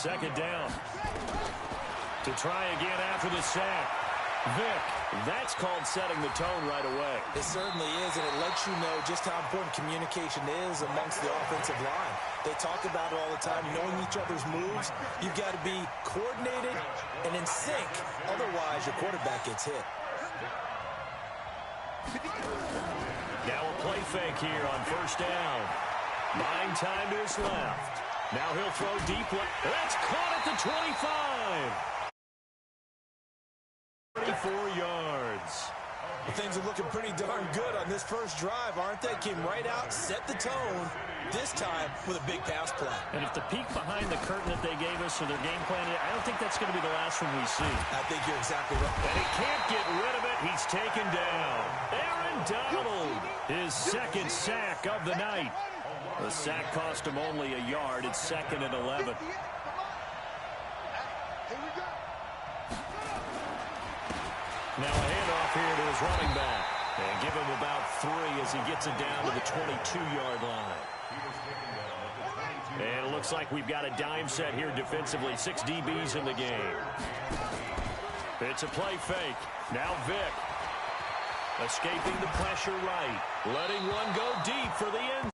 second down. To try again after the sack. Vick, that's called setting the tone right away. It certainly is, and it lets you know just how important communication is amongst the offensive line. They talk about it all the time, knowing each other's moves. You've got to be coordinated and in sync. Otherwise, your quarterback gets hit. Now a play fake here on first down. Buying time to his left. Now he'll throw deep left. That's caught at the 25. 34 yards. Well, things are looking pretty darn good on this first drive, aren't they? Came right out, set the tone, this time with a big pass play. And if the peek behind the curtain that they gave us or their game plan, I don't think that's going to be the last one we see. I think you're exactly right. And he can't get rid of it. He's taken down. Aaron Donald, his second sack of the night. The sack cost him only a yard. It's 2nd and 11. Now a handoff here to his running back. And give him about 3 as he gets it down to the 22-yard line. And it looks like we've got a dime set here defensively. 6 DBs in the game. It's a play fake. Now Vick. Escaping the pressure right. Letting one go deep for the end.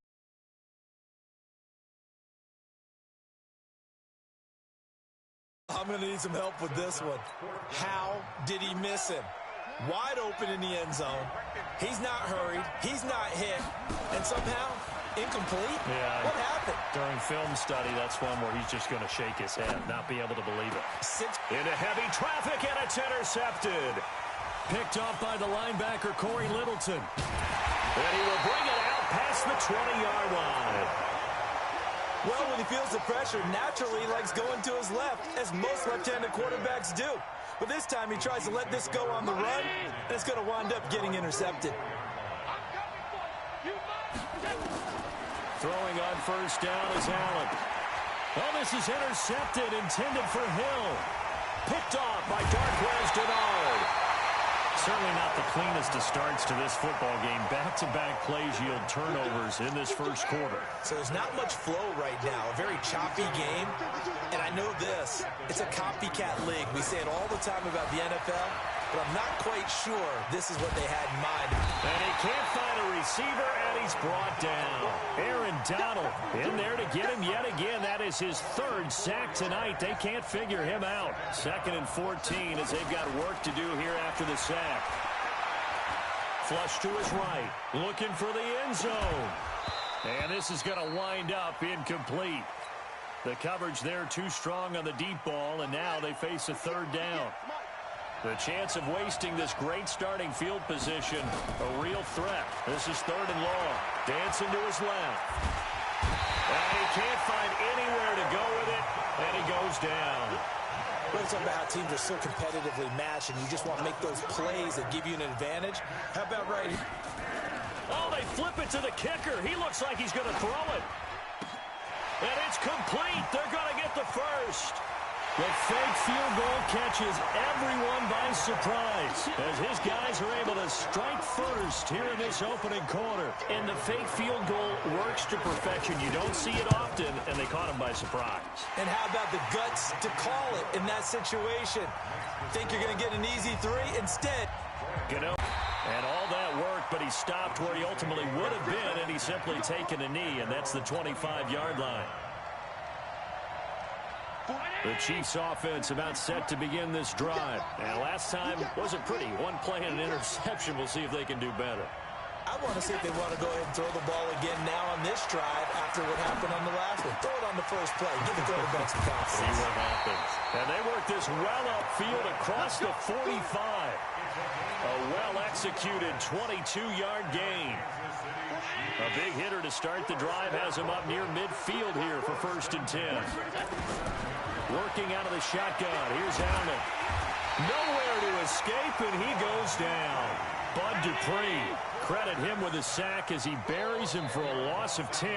I'm going to need some help with this one. How did he miss him? Wide open in the end zone. He's not hurried. He's not hit. And somehow, incomplete? Yeah. What happened? During film study, that's one where he's just going to shake his head, not be able to believe it. Into heavy traffic, and it's intercepted. Picked off by the linebacker, Corey Littleton. And he will bring it out past the 20-yard line. Well, when he feels the pressure, naturally he likes going to his left, as most left-handed quarterbacks do. But this time he tries to let this go on the run, and it's going to wind up getting intercepted. Throwing on first down is Allen. Oh, this is intercepted, intended for Hill. Picked off by Darqueze Dennard. Certainly not the cleanest of starts to this football game. Back-to-back plays yield turnovers in this first quarter. So there's not much flow right now. A very choppy game. And I know this. It's a copycat league. We say it all the time about the NFL, but I'm not quite sure this is what they had in mind. And he can't find a receiver, and he's brought down. Aaron Donald in there to get him yet again. That is his 3rd sack tonight. They can't figure him out. 2nd and 14 as they've got work to do here after the sack. Flush to his right. Looking for the end zone. And this is going to wind up incomplete. The coverage there too strong on the deep ball, and now they face a 3rd down. The chance of wasting this great starting field position, a real threat. This is 3rd and long. Dancing to his left. And he can't find anywhere to go with it, and he goes down. We're talking about how teams are so competitively matched, and you just want to make those plays that give you an advantage. How about right here? Oh, they flip it to the kicker. He looks like he's going to throw it. And it's complete. They're going to get the first. The fake field goal catches everyone by surprise as his guys are able to strike first here in this opening quarter. And the fake field goal works to perfection. You don't see it often, and they caught him by surprise. And how about the guts to call it in that situation? Think you're going to get an easy 3? Instead. And all that work, but he stopped where he ultimately would have been, and he's simply taken a knee, and that's the 25-yard line. The Chiefs offense about set to begin this drive. And last time wasn't pretty. One play and an interception. We'll see if they can do better. I want to see if they want to go ahead and throw the ball again now on this drive after what happened on the last one. Throw it on the first play. Give the quarterback some confidence. See what happens. And they work this well upfield across the 45. A well-executed 22-yard gain. A big hitter to start the drive has him up near midfield here for 1st and 10. Working out of the shotgun. Here's Allen. Nowhere to escape, and he goes down. Bud Dupree. Credit him with a sack as he buries him for a loss of 10.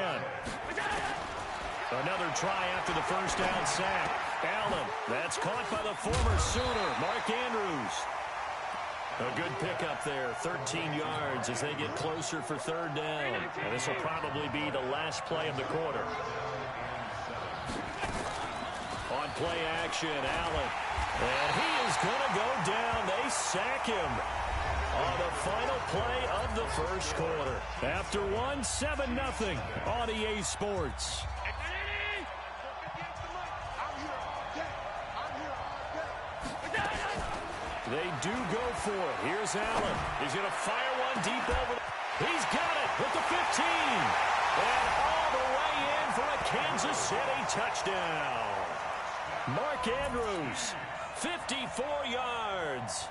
Another try after the first down sack. Allen. That's caught by the former Sooner, Mark Andrews. A good pickup there, 13 yards as they get closer for 3rd down. And this will probably be the last play of the quarter. On play action. Allen. And he is going to go down. They sack him on the final play of the first quarter. After 7-0 on EA Sports. They do go for it. Here's Allen. He's going to fire one deep over. He's got it with the 15. And all the way in for a Kansas City touchdown. Mark Andrews, 54 yards.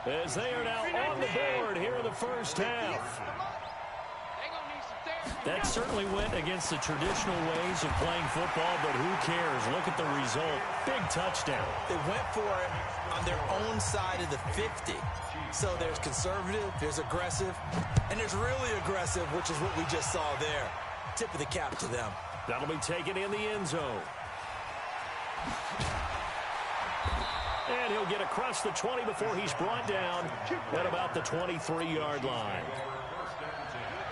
As they are now on the board here in the first half. That certainly went against the traditional ways of playing football, but who cares? Look at the result. Big touchdown. They went for it on their own side of the 50. So there's conservative, there's aggressive, and there's really aggressive, which is what we just saw there. Tip of the cap to them. That'll be taken in the end zone. And he'll get across the 20 before he's brought down at about the 23-yard line.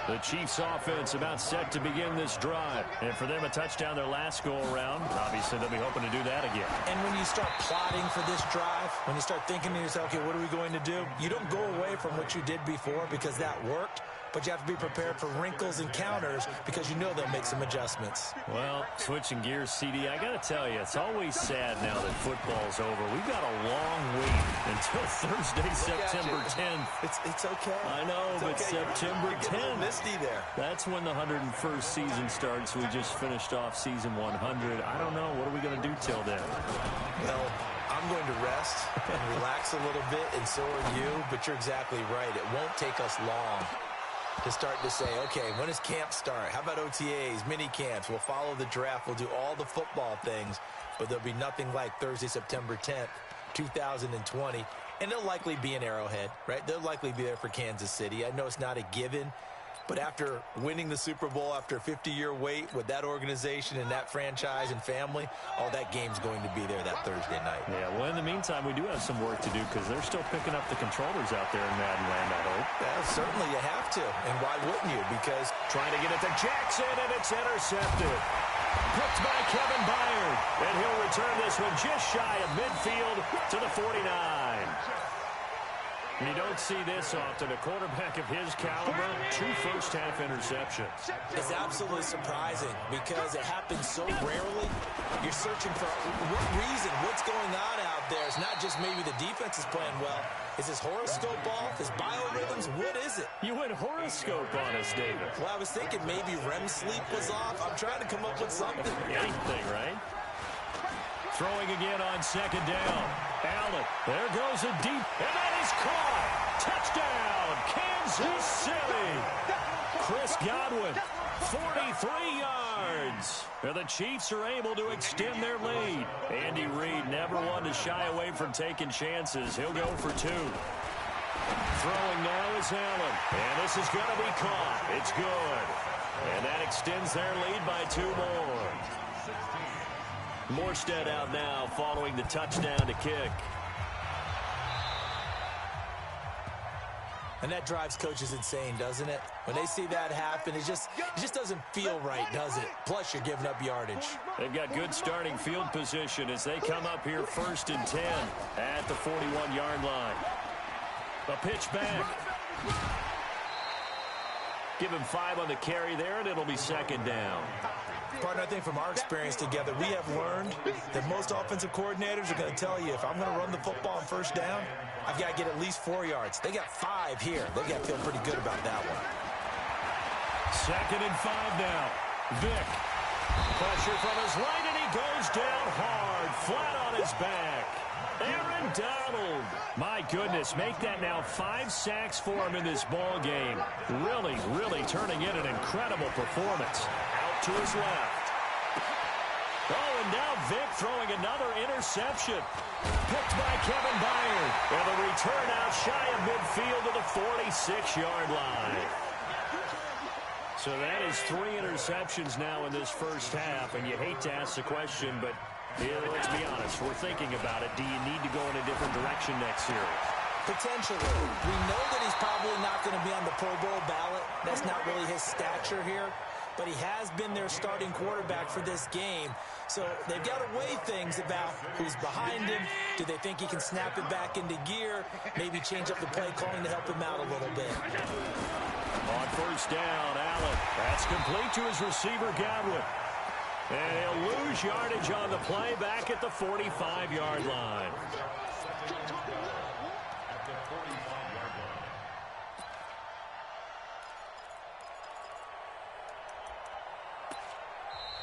The Chiefs offense about set to begin this drive. And for them, a touchdown their last go-around. Obviously, they'll be hoping to do that again. And when you start plotting for this drive, when you start thinking to yourself, okay, what are we going to do? You don't go away from what you did before because that worked. But you have to be prepared for wrinkles and counters because you know they'll make some adjustments. Well, switching gears, CD, I got to tell you, it's always sad now that football's over. We've got a long wait until Thursday, September 10th. It's okay. I know, it's but okay. September 10th. Misty there. That's when the 101st season starts. We just finished off season 100. I don't know. What are we going to do till then? Well, I'm going to rest and relax a little bit, and so are you. But you're exactly right. It won't take us long to start to say, okay, when does camp start? How about OTAs, mini camps? We'll follow the draft. We'll do all the football things, but there'll be nothing like Thursday, September 10th, 2020. And they'll likely be in Arrowhead, right? They'll likely be there for Kansas City. I know it's not a given, but after winning the Super Bowl, after a 50-year wait with that organization and that franchise and family, all that game's going to be there that Thursday night. Yeah, well, in the meantime, we do have some work to do because they're still picking up the controllers out there in Madden Land, I hope. Yeah, certainly you have to. And why wouldn't you? Because trying to get it to Jackson, and it's intercepted. Picked by Kevin Byard. And he'll return this one just shy of midfield to the 49. You don't see this often. A quarterback of his caliber, 2 first-half interceptions. It's absolutely surprising because it happens so rarely. You're searching for what reason, what's going on out there. It's not just maybe the defense is playing well. Is his horoscope off? His biorhythms? What is it? You went horoscope on us, David. Well, I was thinking maybe REM sleep was off. I'm trying to come up with something. Anything, right? Throwing again on second down. Allen, there goes a deep, and that is caught. Touchdown, Kansas City. Chris Godwin, 43 yards. And the Chiefs are able to extend their lead. Andy Reid never one to shy away from taking chances. He'll go for 2. Throwing now is Allen, and this is going to be caught. It's good. And that extends their lead by 2 more. Morstead out now following the touchdown to kick. And that drives coaches insane, doesn't it? When they see that happen, it just doesn't feel right, does it? Plus, you're giving up yardage. They've got good starting field position as they come up here 1st and 10 at the 41-yard line. A pitch back. Give him 5 on the carry there, and it'll be 2nd down. Partner, I think from our experience together, we have learned that most offensive coordinators are going to tell you, if I'm going to run the football on 1st down, I've got to get at least 4 yards. They got 5 here. They got to feel pretty good about that one. 2nd and 5 now. Vick. Pressure from his right, and he goes down hard, flat on his back. Aaron Donald. My goodness, make that now 5 sacks for him in this ball game. Really, really turning in an incredible performance. Out to his left. Oh, and now Vick throwing another interception. Picked by Kevin Byard. And the return out shy of midfield to the 46-yard line. So that is 3 interceptions now in this first half. And you hate to ask the question, but let's be honest. We're thinking about it. Do you need to go in a different direction next year? Potentially. We know that he's probably not going to be on the Pro Bowl ballot. That's not really his stature here. but he has been their starting quarterback for this game. So they've got to weigh things about who's behind him. Do they think he can snap it back into gear? Maybe change up the play calling to help him out a little bit. On first down, Allen. That's complete to his receiver, Godwin. And he'll lose yardage on the play back at the 45-yard line.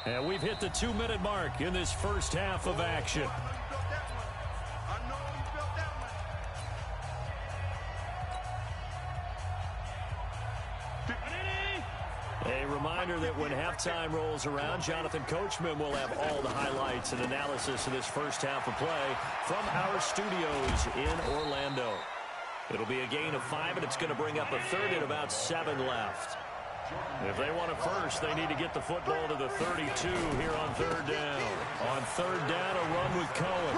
And we've hit the 2-minute mark in this first half of action. A reminder that when halftime rolls around, Jonathan Coachman will have all the highlights and analysis of this first half of play from our studios in Orlando. It'll be a gain of 5, and it's going to bring up a third and about 7 left. If they want it first, they need to get the football to the 32 here on third down. On third down, a run with Cohen.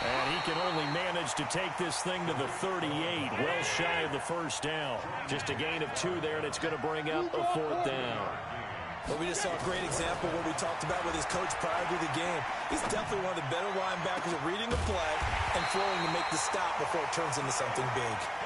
And he can only manage to take this thing to the 38, well shy of the first down. Just a gain of 2 there, and it's going to bring up a 4th down. Well, we just saw a great example of what we talked about with his coach prior to the game. He's definitely one of the better linebackers at reading the play and throwing to make the stop before it turns into something big.